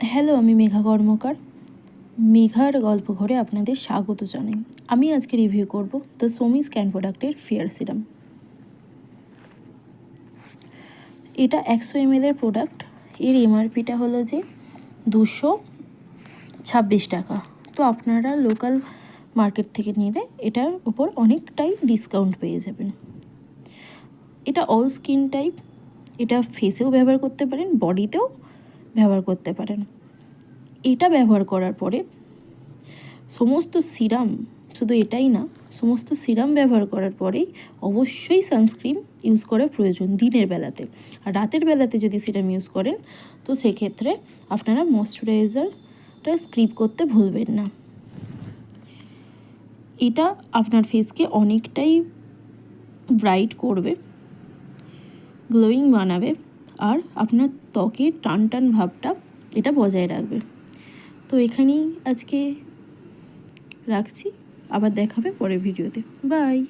Hello, আমি মেঘা কর্মকার। মেঘার গল্প ঘরে আপনাদের স্বাগত জানাই। আমি আজকে রিভিউ করব দ্য সোমি স্ক্যান প্রোডাক্টের ফেয়ার সিরাম। এটা 100 ml এর প্রোডাক্ট। এর এমআরপিটা হলো যে 226 টাকা। তো আপনারা লোকাল মার্কেট থেকে নিলে এটার উপর অনেকটাই ডিসকাউন্ট পেয়ে যাবেন। এটা অল স্কিন টাইপ। এটা ফেসেও ব্যবহার করতে পারেন, বডিতেও ব্যবহার করতে পারেন। এটা ব্যবহার করার পরে সমস্ত সিরাম, শুধু এটাই না, সমস্ত সিরাম ব্যবহার করার পরেই অবশ্যই সানস্ক্রিন ইউজ করা প্রয়োজন দিনের বেলাতে। আর রাতের বেলাতে যদি সিরাম ইউজ করেন তো সেক্ষেত্রে আপনারা ময়শ্চারাইজারটা স্ক্রিপ করতে ভুলবেন না। এটা আপনার ফেসকে অনেকটাই ব্রাইট করবে, গ্লোয়িং বানাবে, আর আপনার ত্বকের টান টান ভাবটা এটা বজায় রাখবে। তো এখানেই আজকে রাখছি, আবার দেখাবে পরের ভিডিওতে। বাই।